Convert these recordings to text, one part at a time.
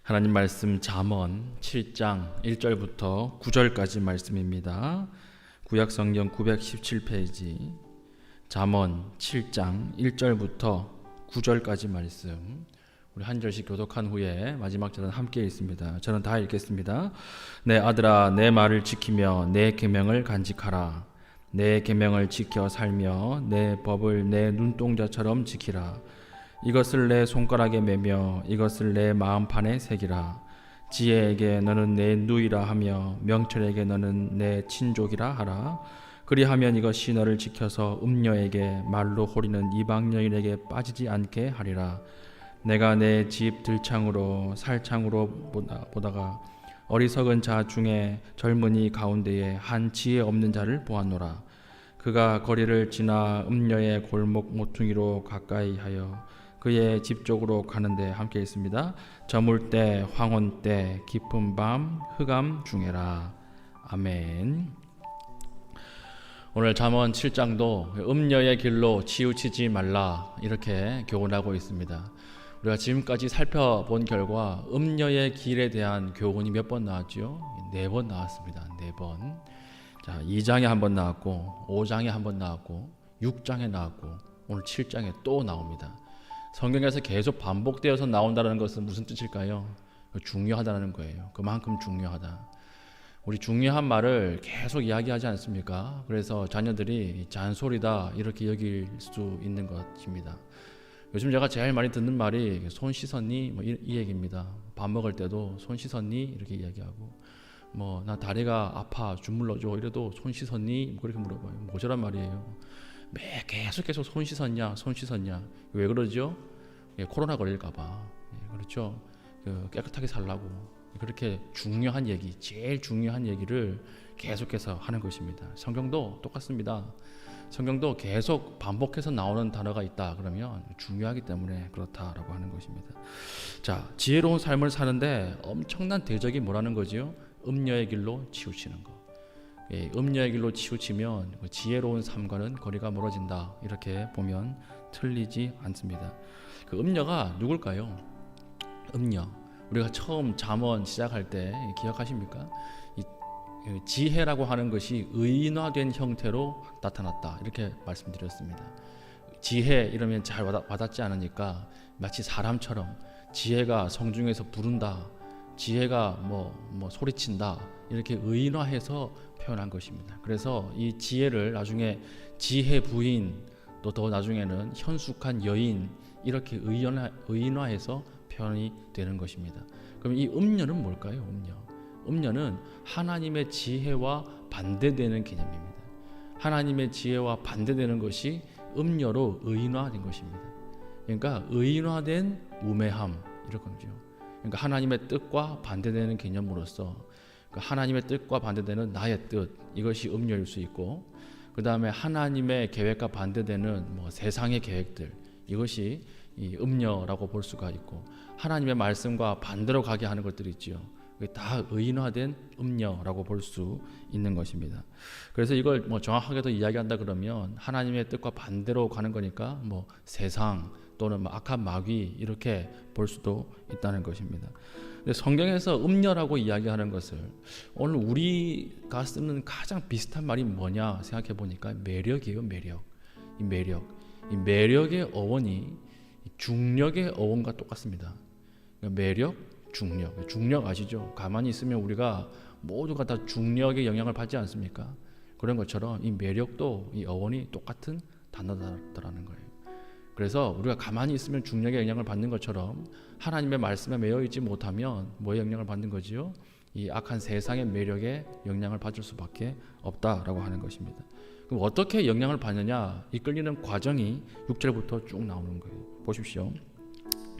하나님 말씀 잠언 7장 1절부터 9절까지 말씀입니다. 구약 성경 917페이지 잠언 7장 1절부터 9절까지 말씀, 우리 한 절씩 교독한 후에 마지막 절은 함께 읽습니다. 저는 다 읽겠습니다. 내 아들아, 내 말을 지키며 내 계명을 간직하라. 내 계명을 지켜 살며 내 법을 내 눈동자처럼 지키라. 이것을 내 손가락에 매며 이것을 내 마음판에 새기라. 지혜에게 너는 내 누이라 하며 명철에게 너는 내 친족이라 하라. 그리하면 이것이 너를 지켜서 음녀에게 말로 호리는 이방 여인에게 빠지지 않게 하리라. 내가 내 집 들창으로 살창으로 보다가 어리석은 자 중에 젊은이 가운데에 한 지혜 없는 자를 보았노라. 그가 거리를 지나 음녀의 골목 모퉁이로 가까이 하여 그의 집 쪽으로 가는데, 함께 있습니다. 저물 때 황혼 때 깊은 밤 흑암 중에라. 아멘. 오늘 잠언 7장도 음녀의 길로 치우치지 말라, 이렇게 교훈하고 있습니다. 우리가 지금까지 살펴본 결과 음녀의 길에 대한 교훈이 몇 번 나왔죠? 4번 나왔습니다. 4번. 자, 2장에 한 번 나왔고 5장에 한 번 나왔고 6장에 나왔고 오늘 7장에 또 나옵니다. 성경에서 계속 반복되어서 나온다는 것은 무슨 뜻일까요? 중요하다는 거예요. 그만큼 중요하다. 우리 중요한 말을 계속 이야기하지 않습니까? 그래서 자녀들이 잔소리다 이렇게 여길 수 있는 것입니다. 요즘 제가 제일 많이 듣는 말이 손 씻었니? 뭐 이 얘기입니다. 밥 먹을 때도 손 씻었니? 이렇게 이야기하고, 뭐 나 다리가 아파 주물러줘 이래도 손 씻었니? 뭐 그렇게 물어봐요. 모자란 말이에요. 계속 손 씻었냐, 손 씻었냐. 왜 그러죠? 코로나 걸릴까봐. 그렇죠. 깨끗하게 살라고. 그렇게 중요한 얘기, 제일 중요한 얘기를 계속해서 하는 것입니다. 성경도 똑같습니다. 성경도 계속 반복해서 나오는 단어가 있다 그러면 중요하기 때문에 그렇다라고 하는 것입니다. 자, 지혜로운 삶을 사는데 엄청난 대적이 뭐라는 거지요? 음녀의 길로 치우치는 거. 음녀의 길로 치우치면 지혜로운 삶과는 거리가 멀어진다, 이렇게 보면 틀리지 않습니다. 그 음녀가 누굴까요? 음녀, 우리가 처음 잠언 시작할 때 기억하십니까? 이 지혜라고 하는 것이 의인화된 형태로 나타났다, 이렇게 말씀드렸습니다. 지혜 이러면 잘 와닿지 않으니까 마치 사람처럼 지혜가 성중에서 부른다, 지혜가 뭐 소리친다, 이렇게 의인화해서 표현한 것입니다. 그래서 이 지혜를 나중에 지혜 부인, 또 더 나중에는 현숙한 여인, 이렇게 의인화해서 표현이 되는 것입니다. 그럼 이 음녀는 뭘까요? 음녀는 하나님의 지혜와 반대되는 개념입니다. 하나님의 지혜와 반대되는 것이 음녀로 의인화된 것입니다. 그러니까 의인화된 우매함, 이런 거죠. 그러니까 하나님의 뜻과 반대되는 개념으로서 하나님의 뜻과 반대되는 나의 뜻, 이것이 음녀일 수 있고, 그 다음에 하나님의 계획과 반대되는 세상의 계획들, 이것이 이 음녀라고 볼 수가 있고, 하나님의 말씀과 반대로 가게 하는 것들이 있죠. 다 의인화된 음녀라고 볼 수 있는 것입니다. 그래서 이걸 정확하게 더 이야기한다 그러면 하나님의 뜻과 반대로 가는 거니까 세상 또는 악한 마귀, 이렇게 볼 수도 있다는 것입니다. 근데 성경에서 음녀라고 이야기하는 것을 오늘 우리가 쓰는 가장 비슷한 말이 뭐냐 생각해 보니까 매력이에요. 이 매력의 어원이 중력의 어원과 똑같습니다. 그러니까 매력, 중력 아시죠? 가만히 있으면 우리가 모두가 다 중력의 영향을 받지 않습니까? 그런 것처럼 이 매력도 이 어원이 똑같은 단어다라는 거예요. 그래서 우리가 가만히 있으면 중력의 영향을 받는 것처럼 하나님의 말씀에 매여 있지 못하면 뭐의 영향을 받는 거지요? 이 악한 세상의 매력에 영향을 받을 수밖에 없다라고 하는 것입니다. 그럼 어떻게 영향을 받느냐? 이끌리는 과정이 6절부터 쭉 나오는 거예요. 보십시오.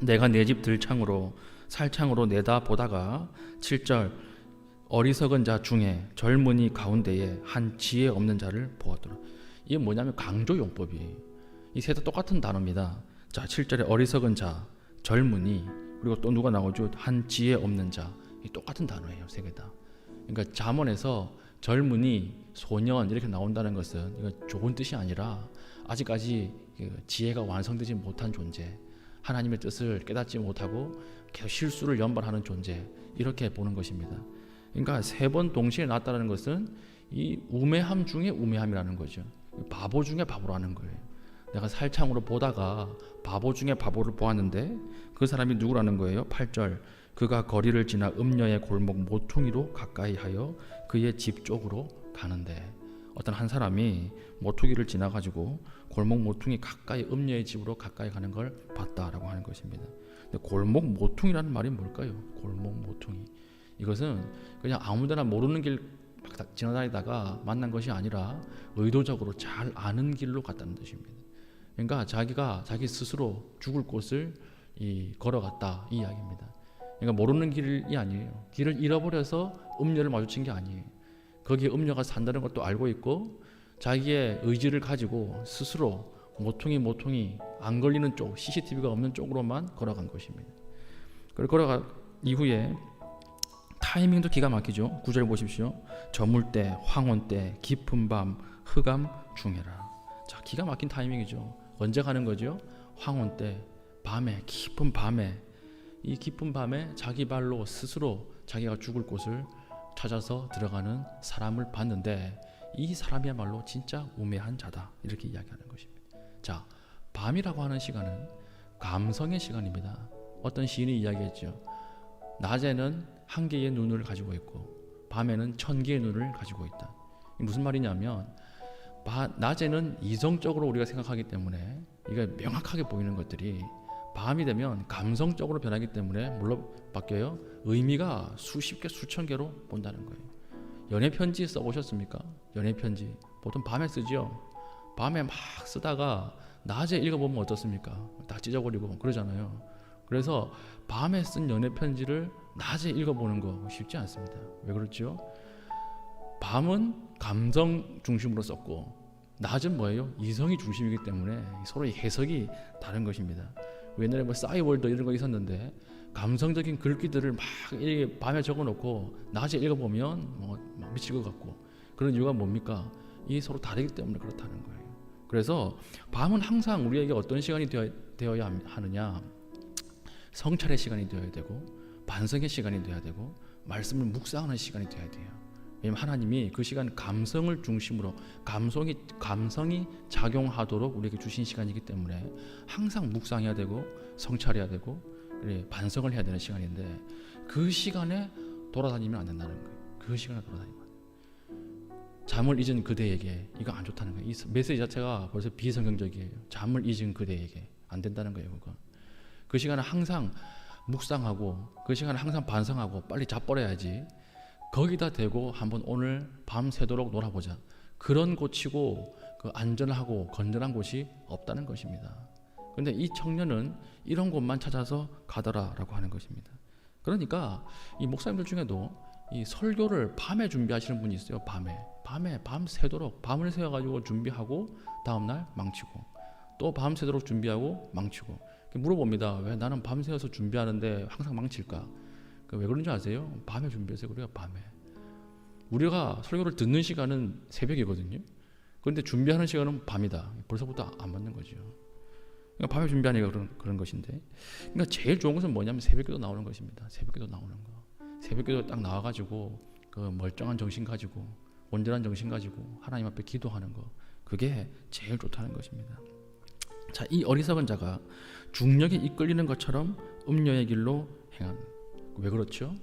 내가 내 집 들창으로 살창으로 내다 보다가 7절 어리석은 자 중에 젊은이 가운데에 한 지혜 없는 자를 보았더라. 이게 뭐냐면 강조용법이에요. 이 세 다 똑같은 단어입니다. 자, 7절에 어리석은 자, 젊은이, 그리고 또 누가 나오죠? 한 지혜 없는 자. 이 똑같은 단어예요. 세 개 다. 그러니까 잠언에서 젊은이, 소년 이렇게 나온다는 것은 이거 좋은 뜻이 아니라 아직까지 지혜가 완성되지 못한 존재, 하나님의 뜻을 깨닫지 못하고 계속 실수를 연발하는 존재, 이렇게 보는 것입니다. 그러니까 3번 동시에 나왔다는 것은 이 우매함 중에 우매함이라는 거죠. 바보 중에 바보라는 거예요. 내가 살창으로 보다가 바보 중에 바보를 보았는데 그 사람이 누구라는 거예요? 8절, 그가 거리를 지나 음녀의 골목 모퉁이로 가까이 하여 그의 집 쪽으로 가는데, 어떤 한 사람이 모퉁이를 지나가지고 골목 모퉁이 가까이 음녀의 집으로 가까이 가는 걸 봤다라고 하는 것입니다. 근데 골목 모퉁이라는 말이 뭘까요? 골목 모퉁이, 이것은 그냥 아무데나 모르는 길 지나다니다가 만난 것이 아니라 의도적으로 잘 아는 길로 갔다는 뜻입니다. 그러니까 자기 스스로 죽을 곳을 걸어갔다, 이 이야기입니다. 그러니까 모르는 길이 아니에요. 길을 잃어버려서 음녀를 마주친 게 아니에요. 거기에 음녀가 산다는 것도 알고 있고 자기의 의지를 가지고 스스로 모퉁이 안 걸리는 쪽, CCTV가 없는 쪽으로만 걸어간 것입니다. 그리고 걸어간 이후에 타이밍도 기가 막히죠. 9절 보십시오. 저물 때, 황혼 때, 깊은 밤, 흑암 중에라. 자, 기가 막힌 타이밍이죠. 언제 가는 거죠? 황혼 때, 밤에, 깊은 밤에. 이 깊은 밤에 자기 발로 스스로 자기가 죽을 곳을 찾아서 들어가는 사람을 봤는데, 이 사람이야말로 진짜 우매한 자다, 이렇게 이야기하는 것입니다. 자, 밤이라고 하는 시간은 감성의 시간입니다. 어떤 시인이 이야기했죠. 낮에는 한 개의 눈을 가지고 있고 밤에는 1000개의 눈을 가지고 있다. 무슨 말이냐면 낮에는 이성적으로 우리가 생각하기 때문에 이게 명확하게 보이는 것들이 밤이 되면 감성적으로 변하기 때문에 뭘로 바뀌어요? 의미가 수십 개, 수천 개로 본다는 거예요. 연애편지 써보셨습니까? 연애편지 보통 밤에 쓰죠. 밤에 막 쓰다가 낮에 읽어보면 어떻습니까? 다 찢어버리고 그러잖아요. 그래서 밤에 쓴 연애편지를 낮에 읽어보는 거 쉽지 않습니다. 왜 그렇죠? 밤은 감성 중심으로 썼고 낮은 뭐예요? 이성이 중심이기 때문에 서로의 해석이 다른 것입니다. 옛날에 뭐 싸이월드 이런 거 있었는데 감성적인 글귀들을 막 밤에 적어놓고 낮에 읽어보면 뭐 미칠 것 같고, 그런 이유가 뭡니까? 이 서로 다르기 때문에 그렇다는 거예요. 그래서 밤은 항상 우리에게 어떤 시간이 되어야 하느냐? 성찰의 시간이 되어야 되고 반성의 시간이 되어야 되고 말씀을 묵상하는 시간이 되어야 돼요. 왜냐하면 하나님이 그 시간 감성을 중심으로 감성이 작용하도록 우리에게 주신 시간이기 때문에 항상 묵상해야 되고 성찰해야 되고 반성을 해야 되는 시간인데, 그 시간에 돌아다니면 안 된다는 거예요. 그 시간에 돌아다니면 안 돼요. 잠을 잊은 그대에게 이거 안 좋다는 거예요. 이 메시지 자체가 벌써 비성경적이에요. 잠을 잊은 그대에게 안 된다는 거예요. 그거. 그 시간에 항상 묵상하고 그 시간에 항상 반성하고 빨리 자버려야지. 거기다 대고 한번 오늘 밤새도록 놀아보자. 그런 곳이고 그 안전하고 건전한 곳이 없다는 것입니다. 그런데 이 청년은 이런 곳만 찾아서 가더라라고 하는 것입니다. 그러니까 이 목사님들 중에도 이 설교를 밤에 준비하시는 분이 있어요. 밤새도록 밤을 새워가지고 준비하고 다음날 망치고 또 밤새도록 준비하고 망치고. 물어봅니다. 왜 나는 밤새워서 준비하는데 항상 망칠까? 왜 그런지 아세요? 밤에 준비해서 그래요. 밤에. 우리가 설교를 듣는 시간은 새벽이거든요. 그런데 준비하는 시간은 밤이다. 벌써부터 안 맞는 거죠. 그러니까 밤에 준비하니까 그런 것인데, 그러니까 제일 좋은 것은 뭐냐면 새벽기도 나오는 것입니다. 새벽기도 나오는 거. 새벽기도 딱 나와가지고 그 멀쩡한 정신 가지고 온전한 정신 가지고 하나님 앞에 기도하는 거, 그게 제일 좋다는 것입니다. 자, 이 어리석은 자가 중력에 이끌리는 것처럼 음녀의 길로 행한. 왜 그렇죠?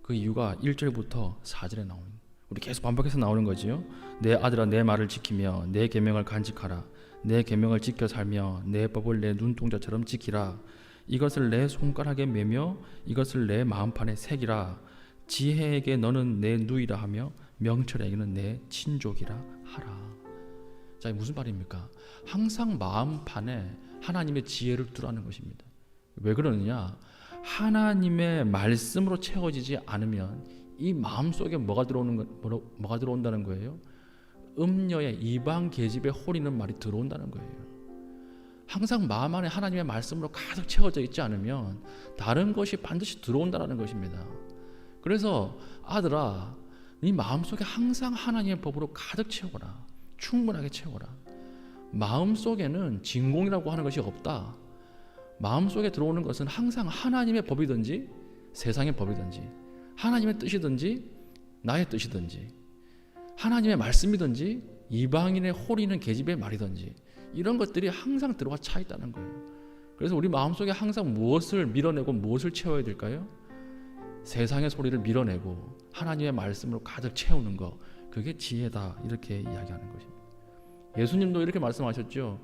그 이유가 1절부터 4절에 나오는, 우리 계속 반복해서 나오는 거지요. 내 아들아 내 말을 지키며 내 계명을 간직하라. 내 계명을 지켜 살며 내 법을 내 눈동자처럼 지키라. 이것을 내 손가락에 매며 이것을 내 마음판에 새기라. 지혜에게 너는 내 누이라 하며 명철에게는 내 친족이라 하라. 자, 무슨 말입니까? 항상 마음판에 하나님의 지혜를 두라는 것입니다. 왜 그러느냐? 하나님의 말씀으로 채워지지 않으면 이 마음속에 뭐가 들어온다는 거예요? 음녀의 이방 계집의 홀이는 말이 들어온다는 거예요. 항상 마음 안에 하나님의 말씀으로 가득 채워져 있지 않으면 다른 것이 반드시 들어온다는 것입니다. 그래서 아들아, 네 마음속에 항상 하나님의 법으로 가득 채워라. 충분하게 채워라. 마음속에는 진공이라고 하는 것이 없다. 마음속에 들어오는 것은 항상 하나님의 법이든지 세상의 법이든지 하나님의 뜻이든지 나의 뜻이든지 하나님의 말씀이든지 이방인의 홀이는 계집의 말이든지 이런 것들이 항상 들어와 차 있다는 거예요. 그래서 우리 마음속에 항상 무엇을 밀어내고 무엇을 채워야 될까요? 세상의 소리를 밀어내고 하나님의 말씀으로 가득 채우는 거, 그게 지혜다, 이렇게 이야기하는 것입니다. 예수님도 이렇게 말씀하셨죠.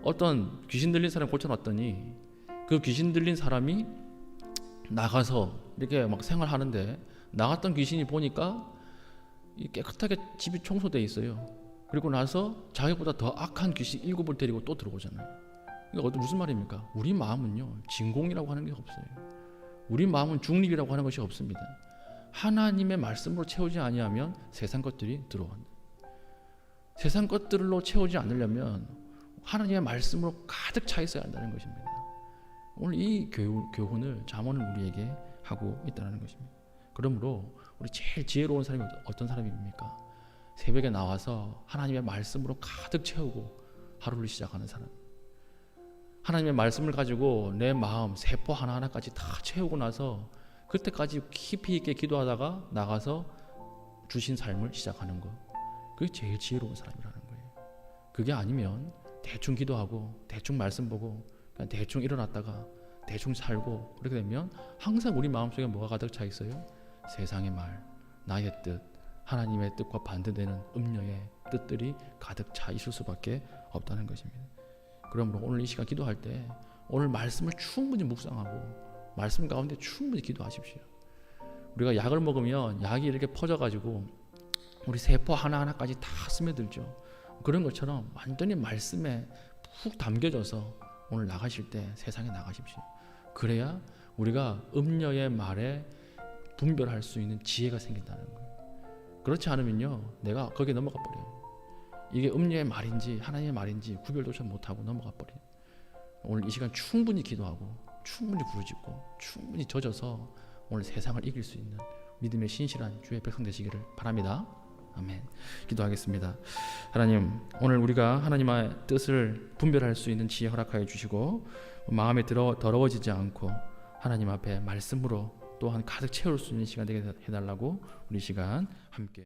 어떤 귀신 들린 사람 고쳐놨더니 그 귀신 들린 사람이 나가서 이렇게 막 생활하는데 나갔던 귀신이 보니까 깨끗하게 집이 청소되어 있어요. 그리고 나서 자기보다 더 악한 귀신 7을 데리고 또 들어오잖아요. 그러니까 무슨 말입니까? 우리 마음은요, 진공이라고 하는 게 없어요. 우리 마음은 중립이라고 하는 것이 없습니다. 하나님의 말씀으로 채우지 아니하면 세상 것들이 들어온다. 세상 것들로 채우지 않으려면 하나님의 말씀으로 가득 차 있어야 한다는 것입니다. 오늘 이 교훈을 잠언은 우리에게 하고 있다는 것입니다. 그러므로 우리 제일 지혜로운 사람이 어떤 사람입니까? 새벽에 나와서 하나님의 말씀으로 가득 채우고 하루를 시작하는 사람. 하나님의 말씀을 가지고 내 마음 세포 하나하나까지 다 채우고 나서 그때까지 깊이 있게 기도하다가 나가서 주신 삶을 시작하는 것, 그게 제일 지혜로운 사람이라는 거예요. 그게 아니면 대충 기도하고 대충 말씀 보고 그냥 대충 일어났다가 대충 살고 그렇게 되면 항상 우리 마음속에 뭐가 가득 차 있어요? 세상의 말, 나의 뜻, 하나님의 뜻과 반대되는 음녀의 뜻들이 가득 차 있을 수밖에 없다는 것입니다. 그러므로 오늘 이 시간 기도할 때 오늘 말씀을 충분히 묵상하고 말씀 가운데 충분히 기도하십시오. 우리가 약을 먹으면 약이 이렇게 퍼져가지고 우리 세포 하나하나까지 다 스며들죠. 그런 것처럼 완전히 말씀에 푹 담겨져서 오늘 나가실 때 세상에 나가십시오. 그래야 우리가 음녀의 말에 분별할 수 있는 지혜가 생긴다는 거예요. 그렇지 않으면요, 내가 거기에 넘어가 버려요. 이게 음녀의 말인지 하나님의 말인지 구별조차 못하고 넘어가 버려요. 오늘 이 시간 충분히 기도하고 충분히 부르짖고 충분히 젖어서 오늘 세상을 이길 수 있는 믿음의 신실한 주의 백성 되시기를 바랍니다. 아멘. 기도하겠습니다. 하나님, 오늘 우리가 하나님의 뜻을 분별할 수 있는 지혜 허락하여 주시고 마음에 더러워지지 않고 하나님 앞에 말씀으로 또한 가득 채울 수 있는 시간 되게 해달라고 우리 시간 함께